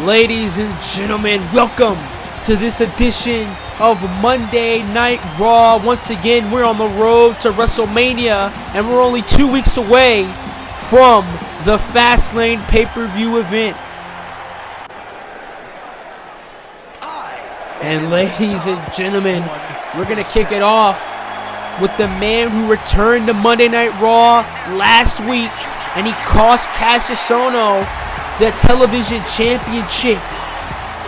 Ladies and gentlemen, welcome to this edition of Monday Night Raw. Once again, we're on the road to WrestleMania, and we're only 2 weeks away from the Fastlane pay-per-view event. And ladies and gentlemen, we're going to kick it off with the man who returned to Monday Night Raw last week, and he cost Cassius the television championship.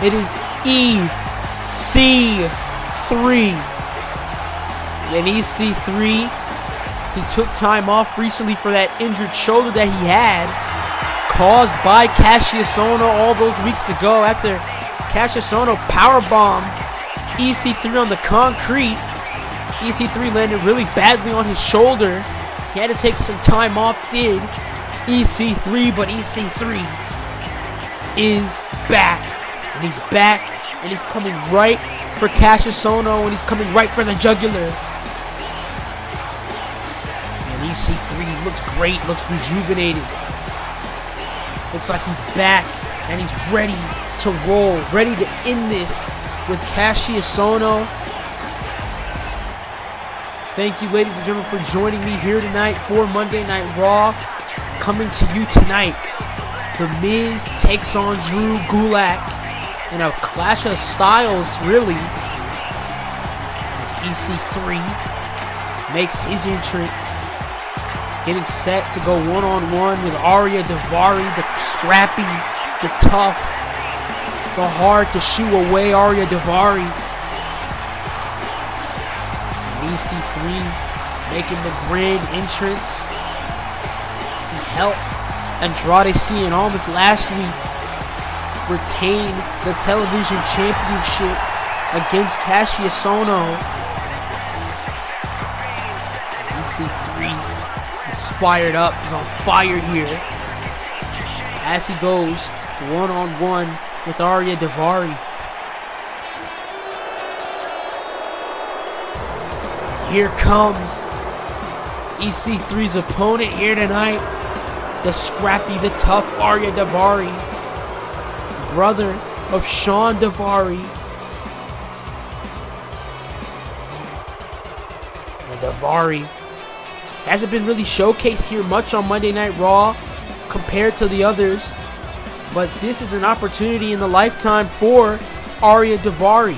It is EC3. And EC3, he took time off recently for that injured shoulder that he had, caused by Cassius all those weeks ago after Cassius powerbombed EC3 on the concrete. EC3 landed really badly on his shoulder. He had to take some time off, did EC3, but EC3 is back. And he's back, and he's coming right for Cassius and he's coming right for the jugular. And EC3 looks great, looks rejuvenated. Looks like he's back, and he's ready to roll, ready to end this with Cassius Thank you, ladies and gentlemen, for joining me here tonight for Monday Night Raw. Coming to you tonight, The Miz takes on Drew Gulak in a clash of styles, really. As EC3 makes his entrance, getting set to go one-on-one with Ariya Daivari, the scrappy, the tough, the hard to shoo away Ariya Daivari. And EC3 making the grand entrance. He helped Andrade Cien Almas last week retain the television championship against Cassius EC3 is fired up, is on fire here as he goes one-on-one with Ariya Daivari. Here comes EC3's opponent here tonight, the scrappy, the tough Ariya Daivari, brother of Shawn Daivari. And Daivari hasn't been really showcased here much on Monday Night Raw compared to the others, but this is an opportunity in the lifetime for Ariya Daivari.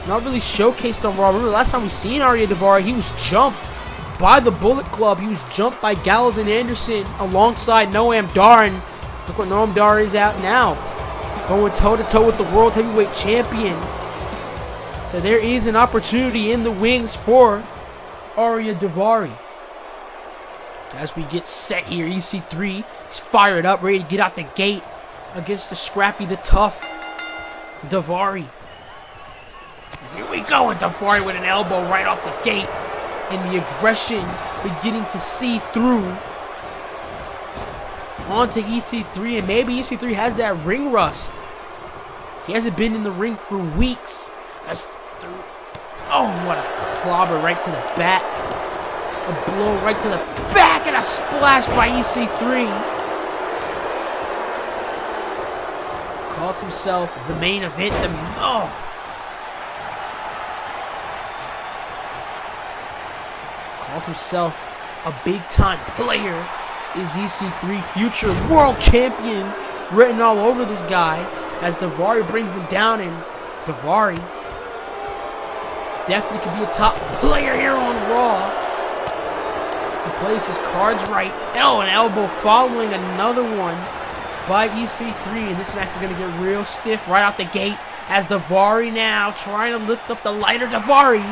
Not really showcased on Raw. Remember last time we seen Ariya Daivari, he was jumped by the Bullet Club. He was jumped by Gallows and Anderson alongside Noam Dar, and look where Noam Dar is out now, going toe-to-toe with the World Heavyweight Champion. So there is an opportunity in the wings for Ariya Daivari. As we get set here, EC3 is fired up, ready to get out the gate against the scrappy, the tough Daivari. And here we go, and Daivari with an elbow right off the gate. And the aggression beginning to see through onto EC3, and maybe EC3 has that ring rust. He hasn't been in the ring for weeks. Oh, what a clobber right to the back. A blow right to the back, and a splash by EC3. Calls himself the main event. Calls himself a big-time player. Is EC3, future world champion, written all over this guy as Daivari brings him down, and Daivari definitely could be a top player here on Raw. He plays his cards right. Oh, an elbow following another one by EC3, and this match is going to get real stiff right out the gate as Daivari now trying to lift up the lighter Daivari.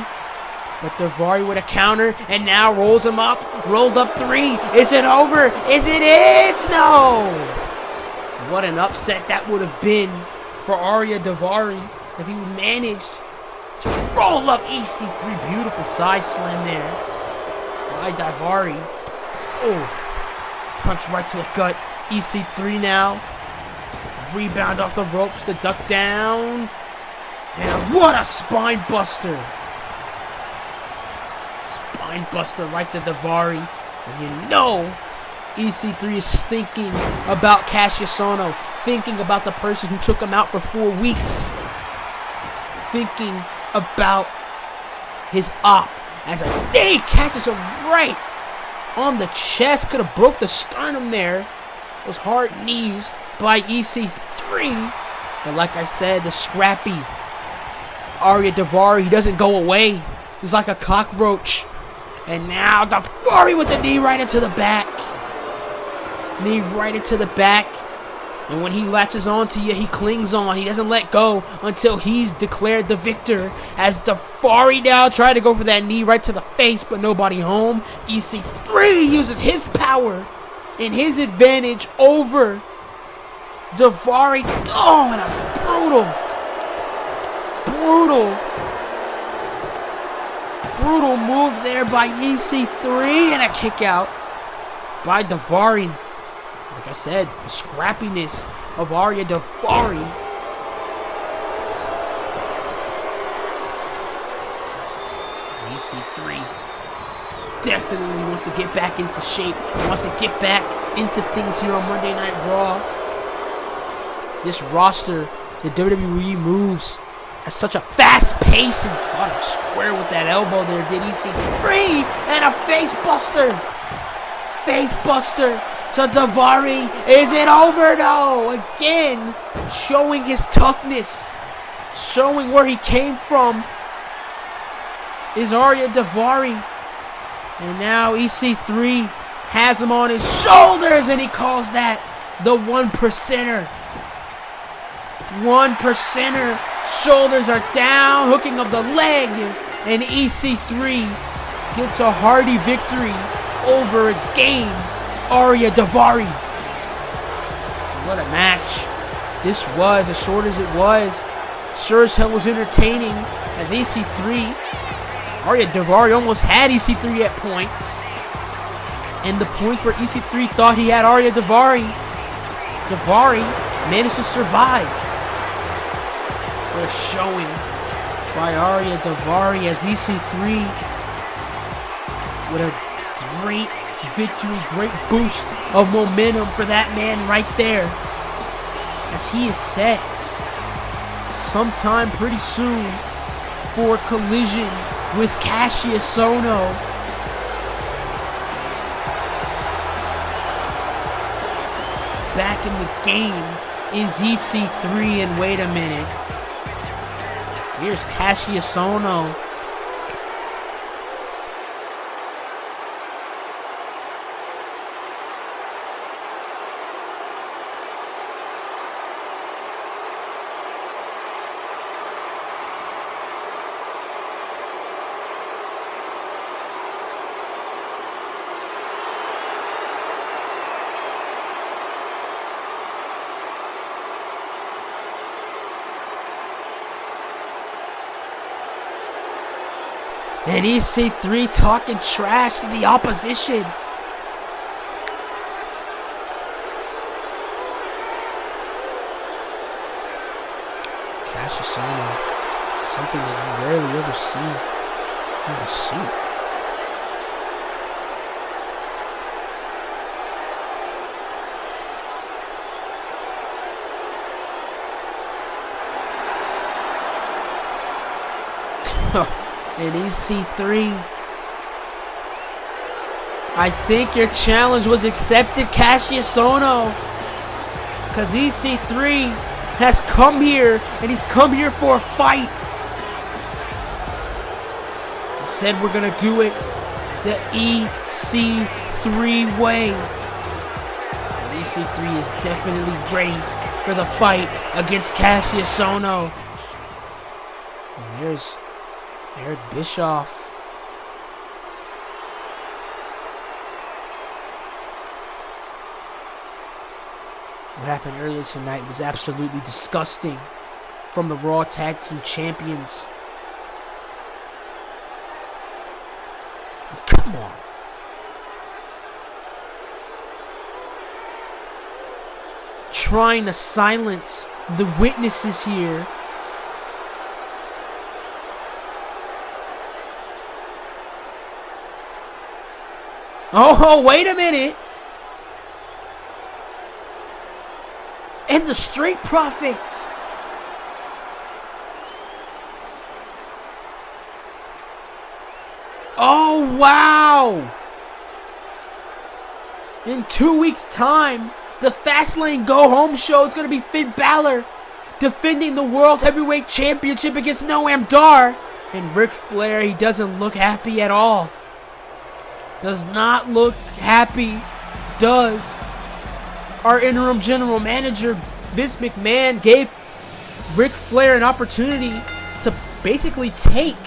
But Daivari with a counter, and now rolls him up. Rolled up 3. Is it over? Is it? It's no! What an upset that would have been for Ariya Daivari if he managed to roll up EC3. Beautiful side slam there by Daivari. Oh, punch right to the gut. EC3 now. Rebound off the ropes, the duck down. And what a spine buster. Spine buster right to And you know EC3 is thinking about Cassius thinking about the person who took him out for 4 weeks. Thinking about his op as a knee catches him right on the chest. Could have broke the sternum there. Those hard knees by EC3. But like I said, the scrappy Arya Daivari, he doesn't go away. He's like a cockroach. And now Daivari with the knee right into the back. Knee right into the back. And when he latches on to you, he clings on. He doesn't let go until he's declared the victor. As Daivari now tried to go for that knee right to the face, but nobody home. EC3 uses his power and his advantage over Daivari. Oh, and a brutal move there by EC3, and a kick out by Daivari. Like I said, the scrappiness of Arya Daivari. EC3 definitely wants to get back into shape. He wants to get back into things here on Monday Night Raw. This roster, the WWE moves at such a fast pace, and caught him square with that elbow there. Did EC3 and a face buster. Face buster to Daivari. Is it over? No. Again, showing his toughness, showing where he came from, is Arya Daivari. And now EC3 has him on his shoulders, and he calls that the 1%er. 1%er. Shoulders are down, hooking of the leg, and EC3 gets a hearty victory over again Arya Daivari. What a match this was, as short as it was. Sure as hell was entertaining, as EC3, Arya Daivari almost had EC3 at points. And the points where EC3 thought he had Arya Daivari, Daivari managed to survive. What a showing by Arya Daivari, as EC3 with a great victory, great boost of momentum for that man right there, as he is set sometime pretty soon for collision with Cassius Ohno. Back in the game is EC3, and wait a minute, here's Cassius Ohno. And EC3 talking trash to the opposition. Cassius Ohno, something that you rarely ever see in a suit. And EC3, I think your challenge was accepted, Cassius Ohno, because EC3 has come here, and he's come here for a fight. He said we're going to do it the EC3 way. And EC3 is definitely ready for the fight against Cassius Ohno. And there's Eric Bischoff. What happened earlier tonight was absolutely disgusting from the Raw Tag Team Champions. Come on. Trying to silence the witnesses here. Oh, wait a minute. And the Street Profits. Oh, wow. In 2 weeks' time, the Fastlane Go Home show is going to be Finn Balor defending the World Heavyweight Championship against Noam Dar. And Ric Flair, he doesn't look happy at all. Does not look happy. Does. Our interim general manager, Vince McMahon, gave Ric Flair an opportunity to basically take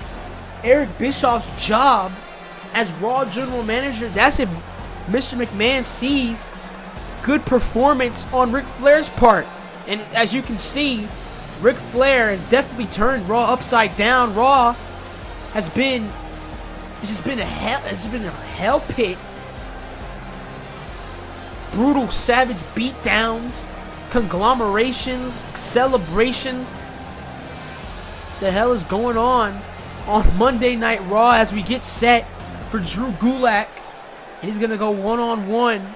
Eric Bischoff's job as Raw general manager. That's if Mr. McMahon sees good performance on Ric Flair's part. And as you can see, Ric Flair has definitely turned Raw upside down. Raw has been a hell pit. Brutal, savage beatdowns, conglomerations, celebrations. The hell is going on Monday Night Raw as we get set for Drew Gulak, and he's gonna go one-on-one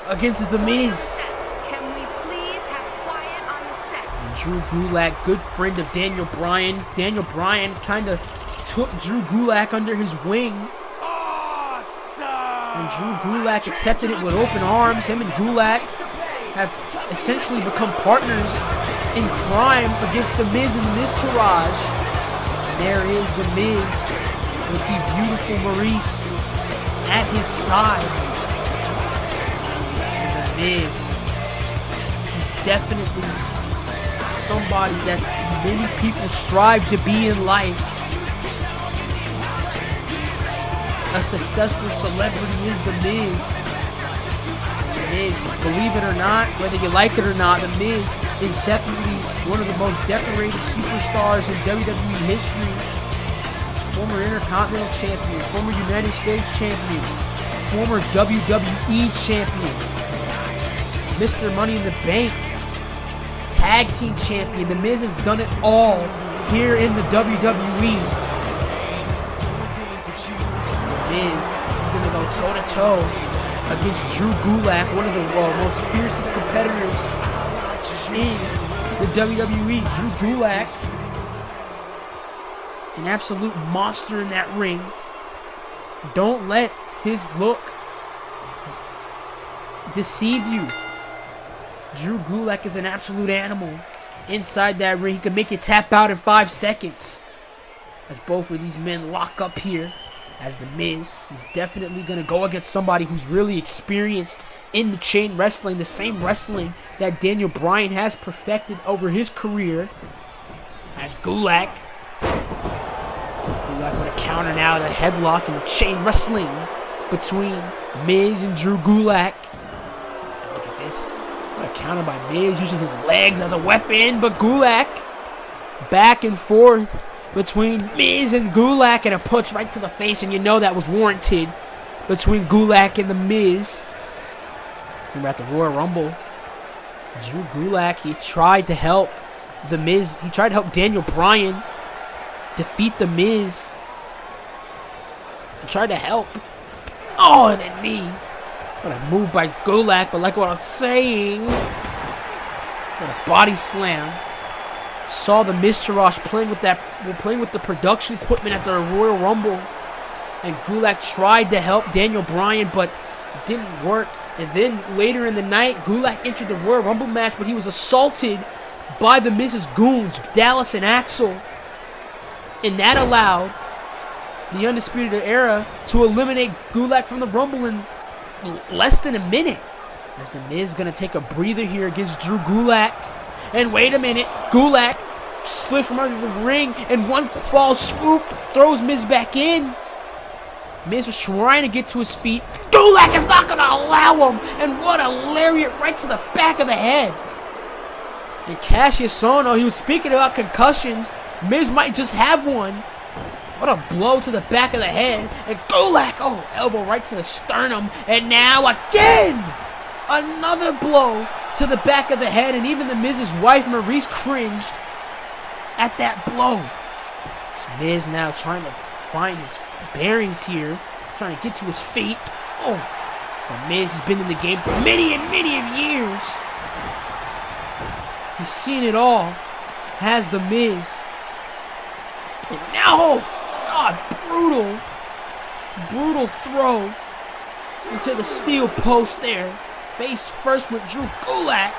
against The Miz. Can we please have quiet on the set? And Drew Gulak, good friend of Daniel Bryan. Daniel Bryan kind of took Drew Gulak under his wing. Awesome! And Drew Gulak accepted it with open arms. Him and Gulak have essentially become partners in crime against The Miz and the Miztourage. And there is The Miz with the beautiful Maurice at his side. And The Miz, he's definitely somebody that many people strive to be in life. A successful celebrity is The Miz. The Miz, believe it or not, whether you like it or not, The Miz is definitely one of the most decorated superstars in WWE history. Former Intercontinental Champion, former United States Champion, former WWE Champion, Mr. Money in the Bank, Tag Team Champion. The Miz has done it all here in the WWE. Miz is going to go toe-to-toe against Drew Gulak, one of the most fiercest competitors in the WWE. Drew Gulak, an absolute monster in that ring. Don't let his look deceive you. Drew Gulak is an absolute animal inside that ring. He can make you tap out in 5 seconds. As both of these men lock up here. As The Miz, he's definitely going to go against somebody who's really experienced in the chain wrestling, the same wrestling that Daniel Bryan has perfected over his career. As Gulak with a counter now, the headlock and the chain wrestling between Miz and Drew Gulak. Look at this. What a counter by Miz, using his legs as a weapon, but Gulak back and forth between Miz and Gulak, and a punch right to the face, and you know that was warranted between Gulak and The Miz. Remember at the Royal Rumble, Drew Gulak, he tried to help The Miz. He tried to help Daniel Bryan defeat The Miz. He tried to help. Oh, and a knee. What a move by Gulak, but like what I was saying, what a body slam. Saw the Miztourage playing with the production equipment at the Royal Rumble, and Gulak tried to help Daniel Bryan, but it didn't work. And then later in the night, Gulak entered the Royal Rumble match, but he was assaulted by the Miz's goons, Dallas and Axel, and that allowed the Undisputed Era to eliminate Gulak from the Rumble in less than a minute. As the Miz is gonna take a breather here against Drew Gulak. And wait a minute, Gulak slips from under the ring, and one fall swoop throws Miz back in. Miz was trying to get to his feet. Gulak is not going to allow him, and what a lariat right to the back of the head. And Cassius Ohno, he was speaking about concussions. Miz might just have one. What a blow to the back of the head. And Gulak, oh, elbow right to the sternum. And now again, another blow to the back of the head, and even the Miz's wife Maurice cringed at that blow. So Miz now trying to find his bearings here, trying to get to his feet. Oh, the Miz has been in the game for many and many years. He's seen it all. Has the Miz. And now, oh God, brutal throw into the steel post there. Face first with Drew Gulak.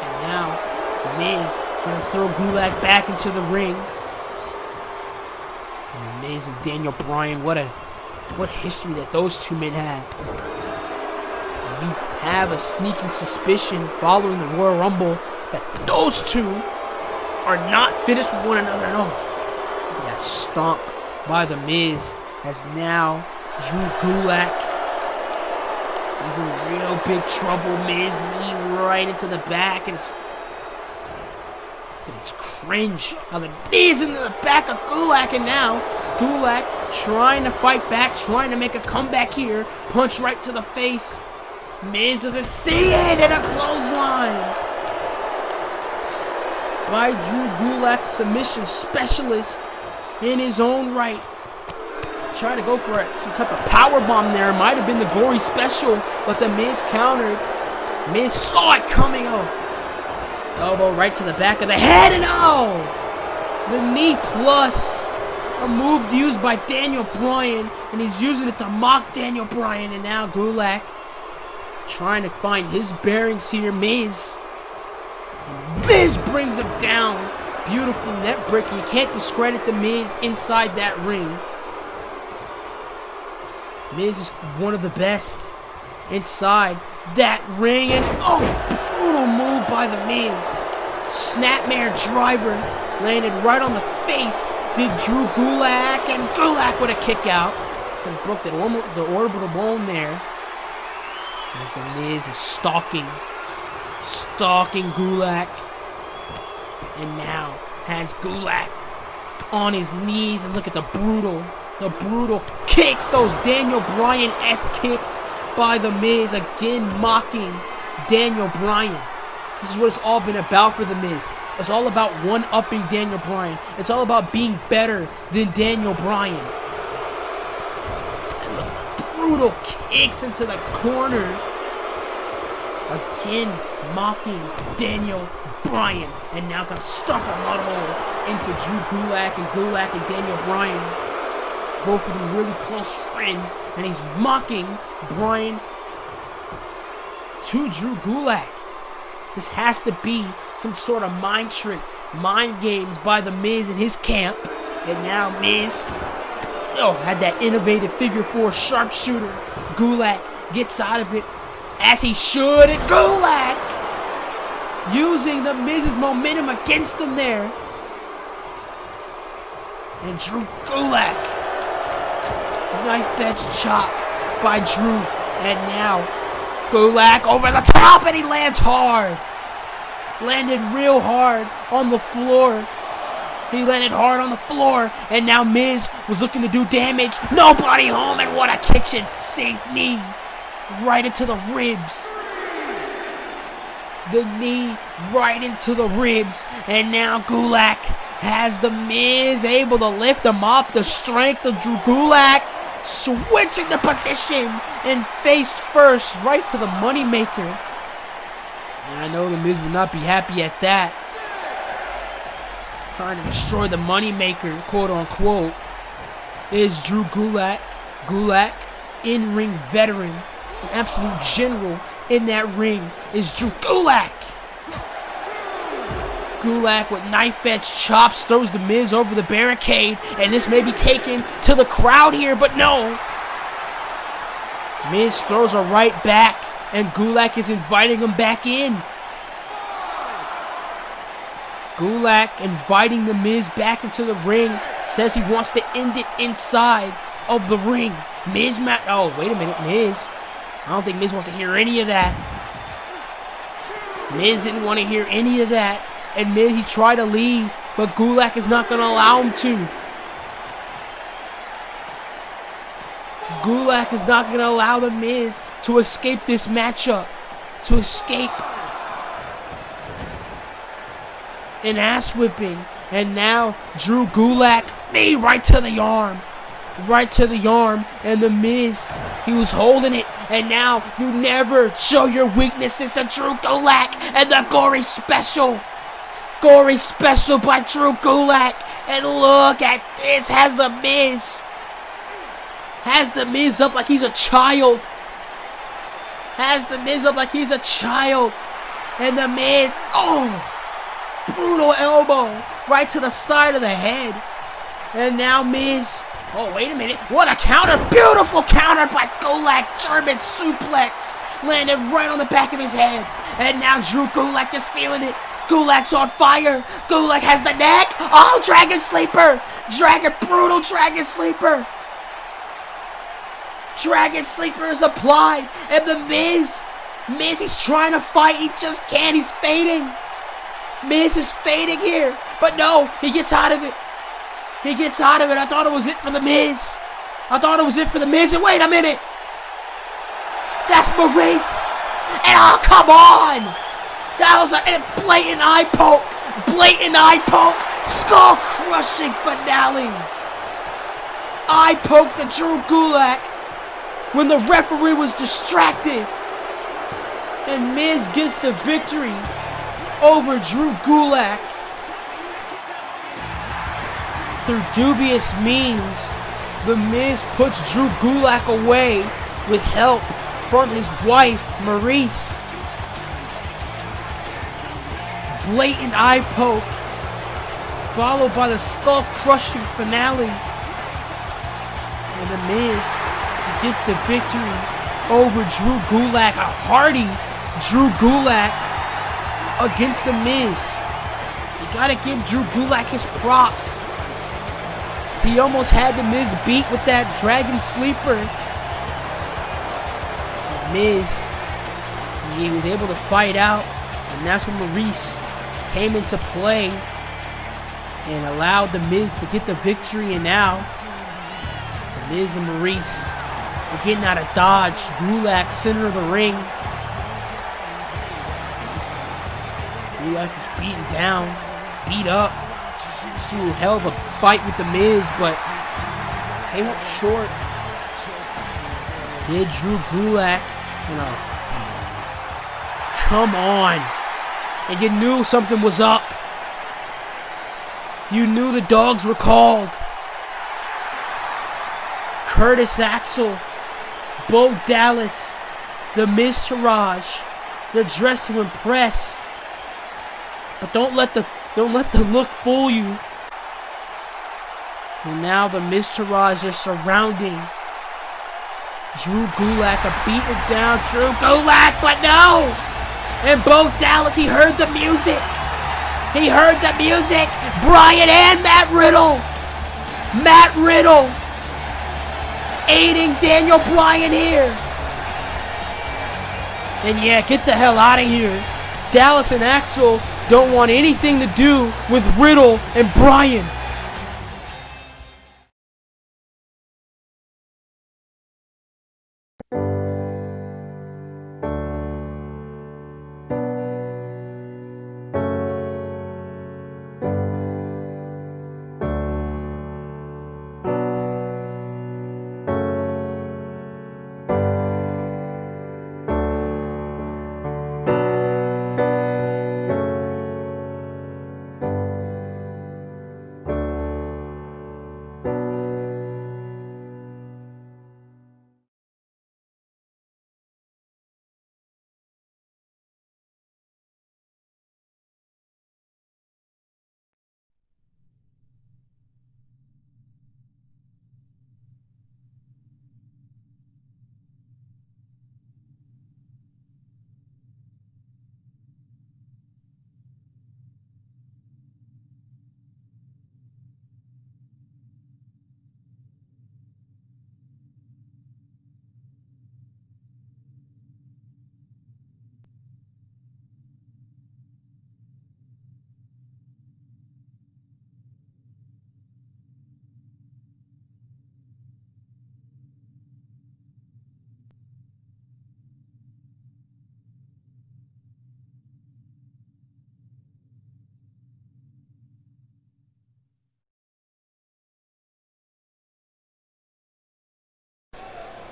And now, Miz gonna throw Gulak back into the ring. And the Miz and Daniel Bryan, what history that those two men had. And you have a sneaking suspicion following the Royal Rumble that those two are not finished with one another. No. That stomp by the Miz has now Drew Gulak. He's in real big trouble. Miz knee right into the back, and it's cringe. Now the knee's into the back of Gulak, and now Gulak trying to fight back, trying to make a comeback here. Punch right to the face. Miz doesn't see it, and a clothesline by Drew Gulak, submission specialist in his own right. Trying to go for some type of power bomb there. Might have been the Gory special, but the Miz countered. Miz saw it coming. Oh, elbow right to the back of the head, and oh, the knee plus. A move used by Daniel Bryan, and he's using it to mock Daniel Bryan. And now Gulak trying to find his bearings here. Miz brings him down. Beautiful net breaker. You can't discredit the Miz inside that ring. Miz is one of the best inside that ring. And oh, brutal move by the Miz. Snapmare driver landed right on the face. Big Drew Gulak, and Gulak with a kick out. And broke the orbital bone there. As the Miz is stalking Gulak. And now has Gulak on his knees, and look at the brutal kicks, those Daniel Bryan-esque kicks by the Miz, again mocking Daniel Bryan. This is what it's all been about for the Miz. It's all about one-upping Daniel Bryan. It's all about being better than Daniel Bryan. And the brutal kicks into the corner. Again, mocking Daniel Bryan. And now gonna stomp a mud hole into Drew Gulak and Daniel Bryan. Both of them really close friends. And he's mocking Bryan to Drew Gulak. This has to be some sort of mind trick, mind games by the Miz and his camp. And now Miz had that innovative figure 4 sharpshooter. Gulak gets out of it as he should. And Gulak using the Miz's momentum against him there. And Drew Gulak. Knife edge chop by Drew. And now Gulak over the top, and he lands hard. Landed real hard on the floor. He landed hard on the floor, and now Miz was looking to do damage. Nobody home, and what a kitchen sink knee right into the ribs. The knee right into the ribs, and now Gulak has the Miz able to lift him up. The strength of Drew Gulak switching the position and face first right to the moneymaker. And I know the Miz will not be happy at that. Trying to destroy the moneymaker, quote unquote, is Drew Gulak. Gulak, in-ring veteran, an absolute general in that ring, is Drew Gulak. Gulak with knife edge chops throws the Miz over the barricade, and this may be taken to the crowd here, but no. Miz throws a right back, and Gulak is inviting him back in. Gulak inviting the Miz back into the ring, says he wants to end it inside of the ring. Miz, oh, wait a minute, Miz. I don't think Miz wants to hear any of that. Miz didn't want to hear any of that. And Miz, he tried to leave, but Gulak is not going to allow him to. Gulak is not going to allow the Miz to escape this matchup. To escape an ass whipping. And now Drew Gulak, knee right to the arm. Right to the arm. And the Miz, he was holding it. And now you never show your weaknesses to Drew Gulak and the Gory Special. Gory Special by Drew Gulak. And look at this. Has the Miz up like he's a child. Has the Miz up like he's a child. And the Miz, brutal elbow right to the side of the head. And now Miz, wait a minute, what a counter, beautiful counter by Gulak, German suplex, landed right on the back of his head. And now Drew Gulak is feeling it. Gulak's on fire. Gulak has the neck. Oh, Dragon Sleeper. Brutal Dragon Sleeper. Dragon Sleeper is applied. And the Miz, he's trying to fight. He just can't. He's fading. Miz is fading here. But no, he gets out of it. I thought it was it for the Miz. And wait a minute. That's Maurice. And come on. That was a blatant eye poke. Skull-crushing finale. Eye poke to Drew Gulak when the referee was distracted. And Miz gets the victory over Drew Gulak. Through dubious means, the Miz puts Drew Gulak away with help from his wife, Maurice. Blatant eye poke, followed by the skull-crushing finale. And the Miz gets the victory over Drew Gulak, a hardy Drew Gulak against the Miz. You gotta give Drew Gulak his props. He almost had the Miz beat with that Dragon Sleeper. The Miz, he was able to fight out, and that's when Maurice came into play and allowed the Miz to get the victory. And now the Miz and Maurice are getting out of dodge. Gulak, center of the ring. Gulak is beaten down, beat up. Just threw a hell of a fight with the Miz, but came up short. Did Drew Gulak, come on. And you knew something was up. You knew the dogs were called. Curtis Axel, Bo Dallas, the Miz Taraj, they're dressed to impress. But don't let the look fool you. And now the Miz Taraj are surrounding Drew Gulak, a beaten down Drew Gulak, but no! And Bo Dallas, he heard the music. Bryan and Matt Riddle aiding Daniel Bryan here. And yeah, get the hell out of here. Dallas and Axel don't want anything to do with Riddle and Bryan.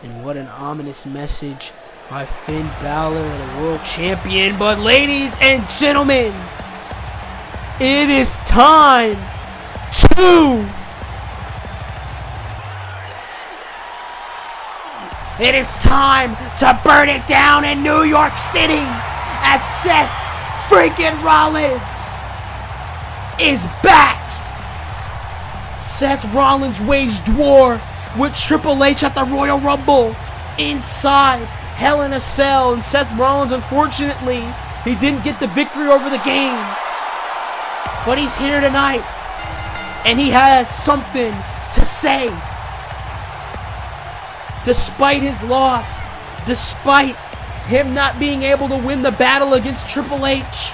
And what an ominous message by Finn Balor, the world champion. But ladies and gentlemen, it is time to... It is time to burn it down in New York City as Seth freaking Rollins is back. Seth Rollins waged war with Triple H at the Royal Rumble inside Hell in a Cell. And Seth Rollins, unfortunately, he didn't get the victory over the game. But he's here tonight, and he has something to say. Despite his loss, despite him not being able to win the battle against Triple H,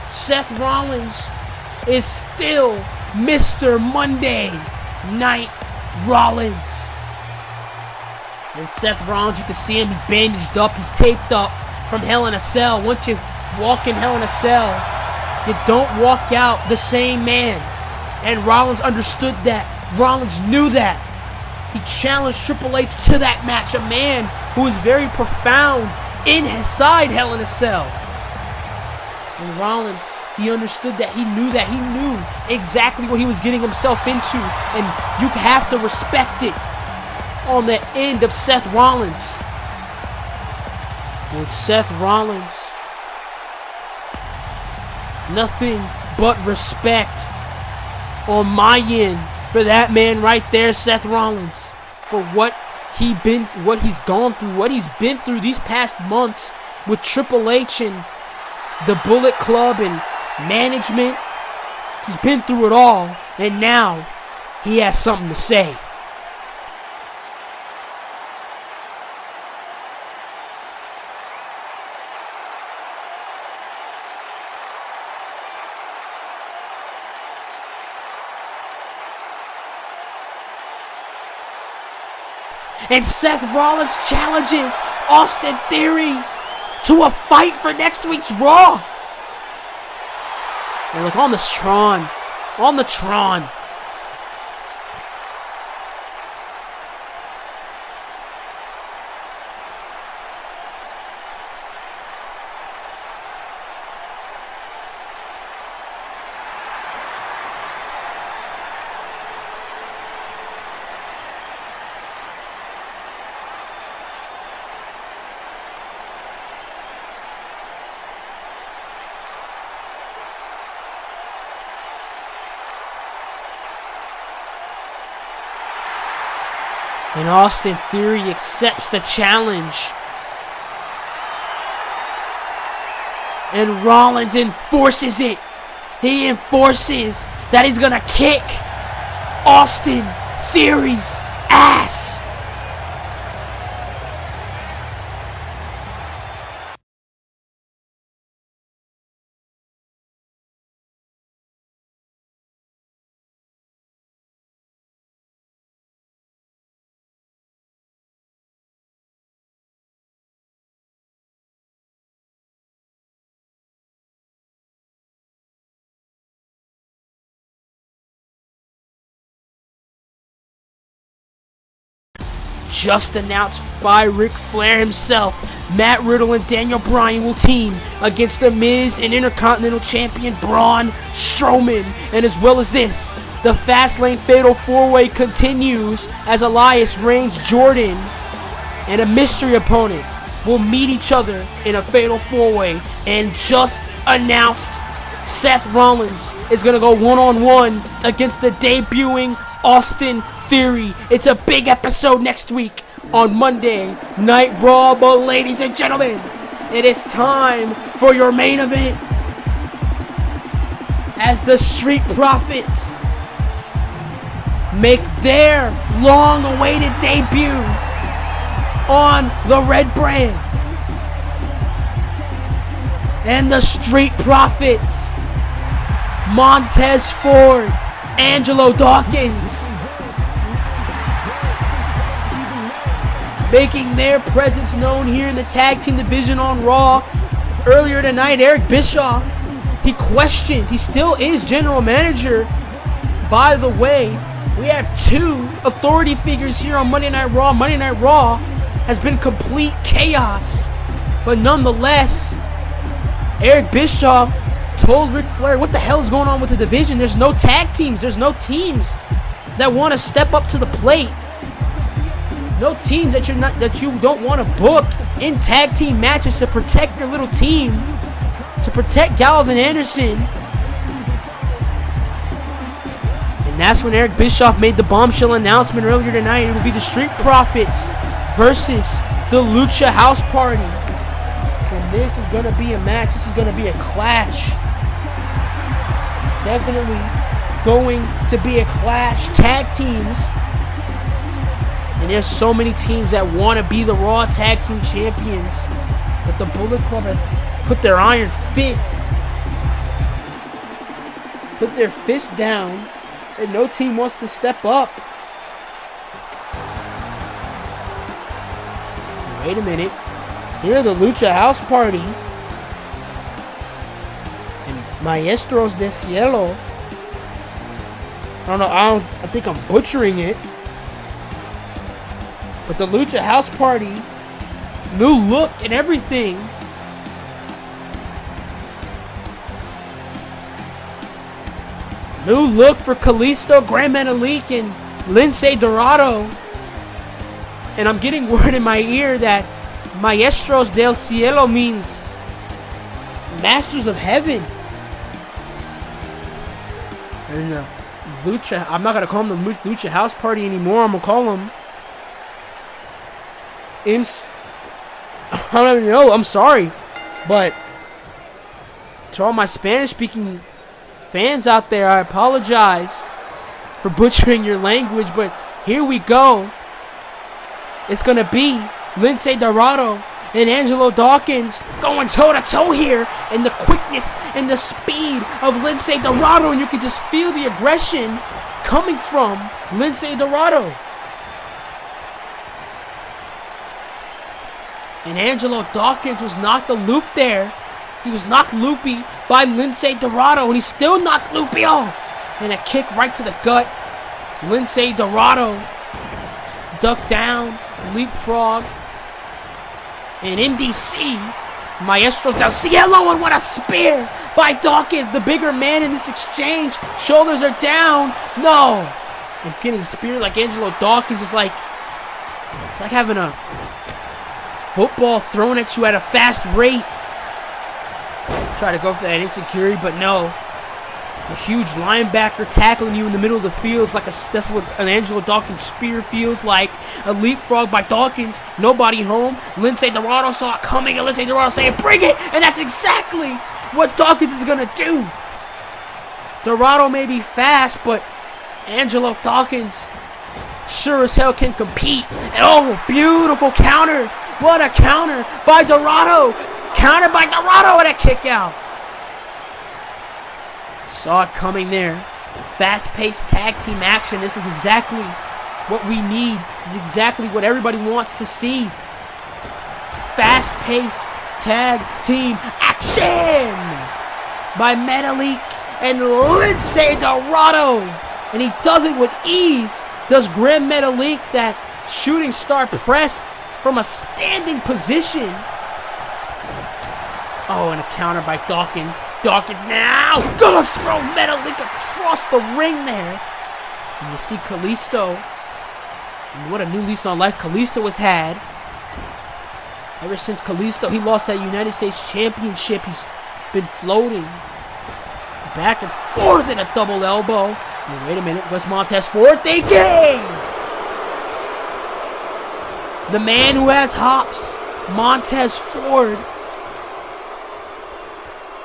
Seth Rollins is still Mr. Monday Night Rollins. And Seth Rollins, you can see him, he's bandaged up, he's taped up from Hell in a Cell. Once you walk in Hell in a Cell, you don't walk out the same man. And Rollins understood that. Rollins knew that. He challenged Triple H to that match, a man who is very profound inside Hell in a Cell. And Rollins, he understood that, he knew exactly what he was getting himself into, and you have to respect it on the end of Seth Rollins. With Seth Rollins, nothing but respect on my end for that man right there, Seth Rollins, for what he's gone through, what he's been through these past months with Triple H and the Bullet Club and management. He's been through it all, and now he has something to say. And Seth Rollins challenges Austin Theory to a fight for next week's Raw. And look, on the Tron. And Austin Theory accepts the challenge. And Rollins enforces it. He enforces that he's gonna kick Austin Theory's ass. Just announced by Ric Flair himself, Matt Riddle and Daniel Bryan will team against The Miz and Intercontinental Champion Braun Strowman. And as well as this, the Fastlane Fatal 4-Way continues as Elias, Reigns, Jordan, and a mystery opponent will meet each other in a Fatal 4-Way. And just announced, Seth Rollins is going to go one-on-one against the debuting Austin Theory. It's a big episode next week on Monday Night Raw. But ladies and gentlemen, it is time for your main event as the Street Profits make their long-awaited debut on the red brand. And the Street Profits, Montez Ford, Angelo Dawkins, making their presence known here in the tag team division on Raw. Earlier tonight, Eric Bischoff, he still is general manager, by the way, We have two authority figures here on Monday Night Raw. Monday Night Raw has been complete chaos. But nonetheless, Eric Bischoff told Ric Flair, what the hell is going on with the division? There's no tag teams. There's no teams that want to step up to the plate. No teams that you don't want to book in tag team matches to protect your little team, to protect Gallows and Anderson. And that's when Eric Bischoff made the bombshell announcement earlier tonight. It would be the Street Profits versus the Lucha House Party. And this is going to be a match. This is going to be a clash. Definitely going to be a clash. Tag teams. And there's so many teams that want to be the Raw Tag Team Champions. But the Bullet Club have put their iron fist. Put their fist down. And no team wants to step up. Wait a minute. Here are the Lucha House Party. And Maestros del Cielo. I think I'm butchering it. But the Lucha House Party, new look and everything. New look for Kalisto, Grand Metalik, and Lince Dorado. And I'm getting word in my ear that Maestros del Cielo means Masters of Heaven. And Lucha, I'm not going to call them the Lucha House Party anymore. I'm going to call them I don't even know. I'm sorry. But to all my Spanish-speaking fans out there, I apologize for butchering your language. But here we go. It's going to be Lince Dorado and Angelo Dawkins going toe-to-toe here. And the quickness and the speed of Lince Dorado. And you can just feel the aggression coming from Lince Dorado. And Angelo Dawkins was knocked a loop there. He was knocked loopy by Lince Dorado. And he still knocked loopy off. And a kick right to the gut. Lince Dorado ducked down, leapfrog. And MDC, Maestros del Cielo, and what a spear by Dawkins, the bigger man in this exchange. Shoulders are down. No. And getting speared like Angelo Dawkins is like, it's like having a football thrown at you at a fast rate. Try to go for that insecurity, but no. A huge linebacker tackling you in the middle of the field. It's like that's what an Angelo Dawkins spear feels like. A leapfrog by Dawkins. Nobody home. Lince Dorado saw it coming, and Lince Dorado saying, bring it! And that's exactly what Dawkins is going to do. Dorado may be fast, but Angelo Dawkins sure as hell can compete. And oh, beautiful counter. What a counter by Dorado. Counter by Dorado and a kick out. Saw it coming there. Fast-paced tag team action. This is exactly what we need. This is exactly what everybody wants to see. Fast-paced tag team action by Metalik and Lince Dorado. And he does it with ease. Does Grand Metalik that shooting star press from a standing position. Oh, and a counter by Dawkins. Dawkins now gonna throw Metalik across the ring there. And you see Kalisto. And what a new lease on life Kalisto has had. Ever since Kalisto, he lost that United States Championship, he's been floating back and forth in a double elbow. And wait a minute, what's Montez Ford thinking? The man who has hops, Montez Ford.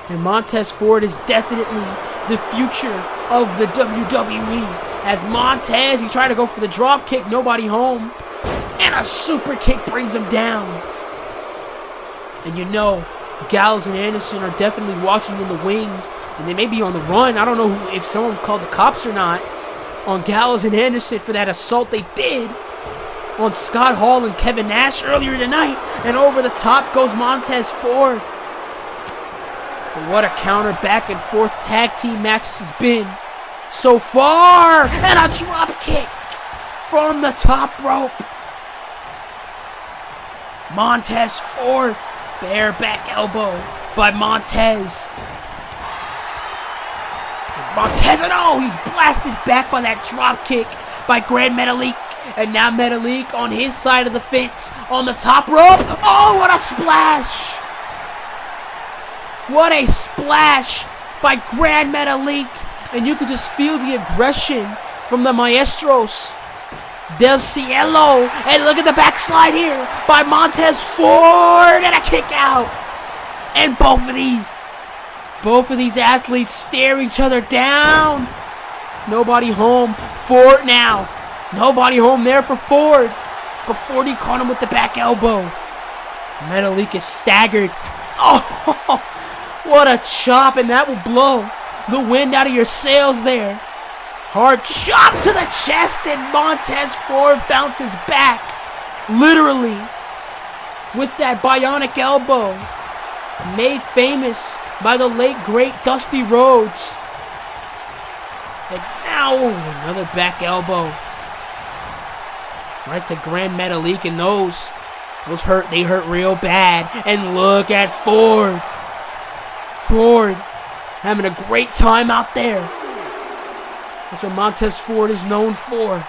And Montez Ford is definitely the future of the WWE. As Montez, he tried to go for the drop kick, nobody home. And a super kick brings him down. And you know, Gallows and Anderson are definitely watching in the wings. And they may be on the run. I don't know if someone called the cops or not on Gallows and Anderson for that assault they did on Scott Hall and Kevin Nash earlier tonight. And over the top goes Montez Ford. But what a counter back and forth tag team match this has been. so far. And a drop kick from the top rope. Montez Ford. Bareback elbow by Montez. No, he's blasted back by that drop kick by Grand Metalik. And now Metalik on his side of the fence on the top rope. Oh, what a splash! What a splash by Grand Metalik. And you could just feel the aggression from the Maestros del Cielo. And look at the backslide here by Montez Ford. And a kick out. And both of these athletes stare each other down. Nobody home. Ford now. Nobody home there for Ford. But Ford, he caught him with the back elbow. Metalik is staggered. Oh, what a chop. And that will blow the wind out of your sails there. Hard chop to the chest. And Montez Ford bounces back. Literally. With that bionic elbow. Made famous by the late, great Dusty Rhodes. And now, another back elbow. Right to Grand Metalik, and those hurt. They hurt real bad. And look at Ford. Ford having a great time out there. That's what Montez Ford is known for.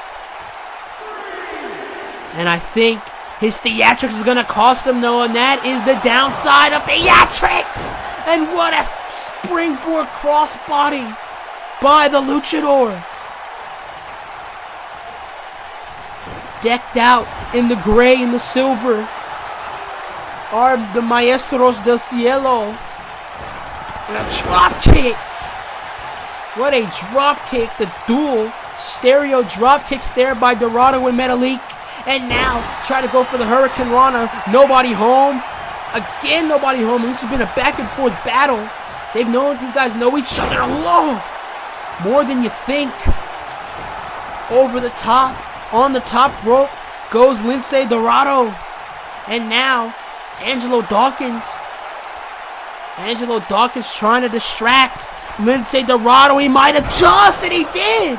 And I think his theatrics is going to cost him, though, and that is the downside of theatrics. And what a springboard crossbody by the Luchador. Decked out in the gray and the silver are the Maestros del Cielo. And a drop kick. What a drop kick. The dual stereo drop kicks there by Dorado and Metalik. And now try to go for the Hurricane Rana. Nobody home. Again, nobody home. And this has been a back and forth battle. These guys know each other long. More than you think. Over the top. On the top rope goes Lince Dorado. And now, Angelo Dawkins trying to distract Lince Dorado. He might adjust, and he did.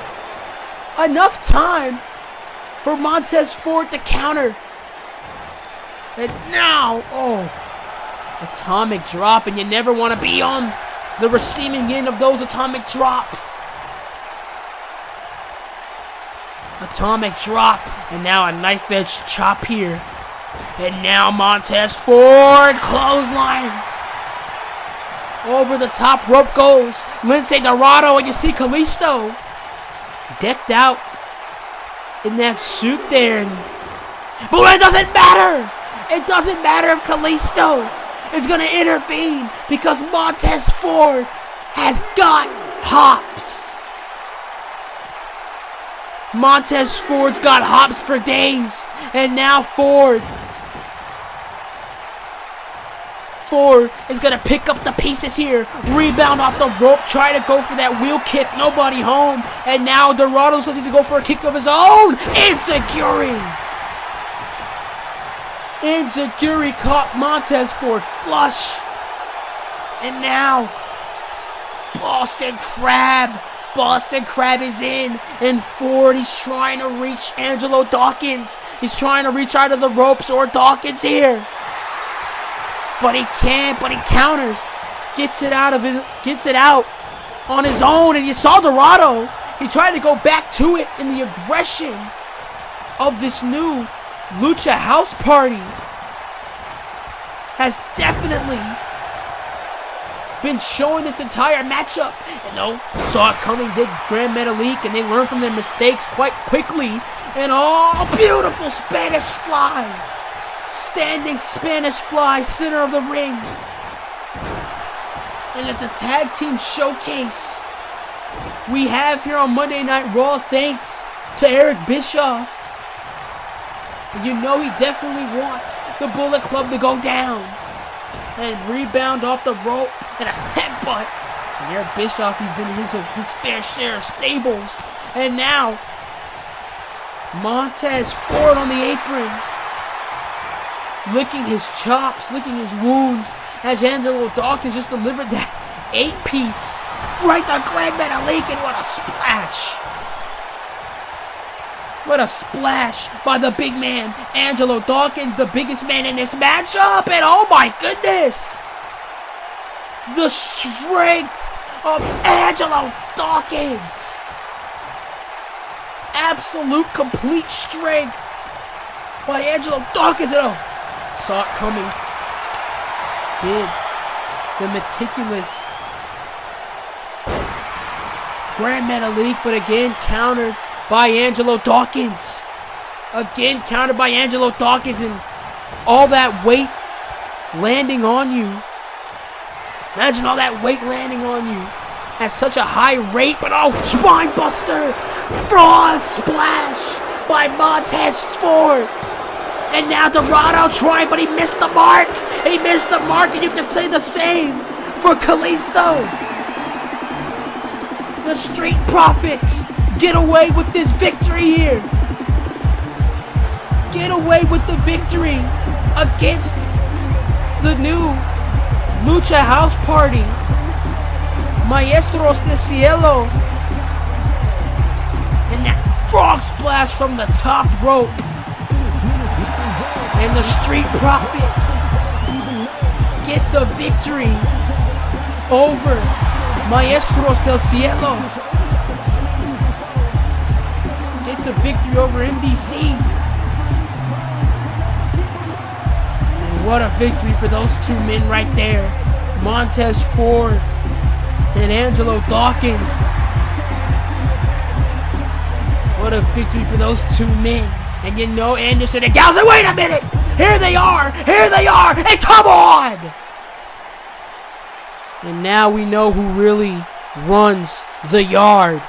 Enough time for Montez Ford to counter. And now, atomic drop, and you never want to be on the receiving end of those atomic drops. Atomic drop, and now a knife edge chop here. And now Montez Ford clothesline. Over the top rope goes Lince Dorado, and you see Kalisto decked out in that suit there. But it doesn't matter. It doesn't matter if Kalisto is going to intervene, because Montez Ford has got hops. Montez Ford's got hops for days. And now Ford is going to pick up the pieces here. Rebound off the rope. Try to go for that wheel kick. Nobody home. And now Dorado's looking to go for a kick of his own. Enziguri caught Montez Ford flush. And now Boston Crab is in, and Ford, he's trying to reach Angelo Dawkins. He's trying to reach out of the ropes, or Dawkins here. But he can't, but he counters. Gets it out on his own, and you saw Dorado. He tried to go back to it in the aggression of this new Lucha House Party. Has definitely been showing this entire matchup. And saw it coming, did Grand Metalik, and they learned from their mistakes quite quickly. And beautiful Spanish fly. Standing Spanish fly, center of the ring. And at the tag team showcase we have here on Monday Night Raw, thanks to Eric Bischoff. You know he definitely wants the Bullet Club to go down. And rebound off the rope, and a headbutt. And Eric Bischoff, he's been in his fair share of stables. And now, Montez Ford on the apron. Licking his chops, licking his wounds, as Angelo Dawkins just delivered that 8-piece right to Greg Leakee, and what a splash. What a splash by the big man, Angelo Dawkins, the biggest man in this matchup. And oh my goodness, the strength of Angelo Dawkins. Absolute complete strength by Angelo Dawkins. And saw it coming. Did the meticulous Grand Metalik, but again countered by Angelo Dawkins. Again countered by Angelo Dawkins, and all that weight landing on you. Imagine all that weight landing on you at such a high rate. But spine buster, frog splash by Montez Ford. And now Dorado trying, but he missed the mark. He missed the mark, and you can say the same for Kalisto. The Street Profits get away with this victory here. Get away with the victory against the new Lucha House Party, Maestros de Cielo. And that frog splash from the top rope. And the Street Profits get the victory over Maestros del Cielo. Get the victory over MDC. And what a victory for those two men right there. Montez Ford and Angelo Dawkins. What a victory for those two men. And you know Anderson and Gallows, wait a minute! Here they are! And come on! And now we know who really runs the yard.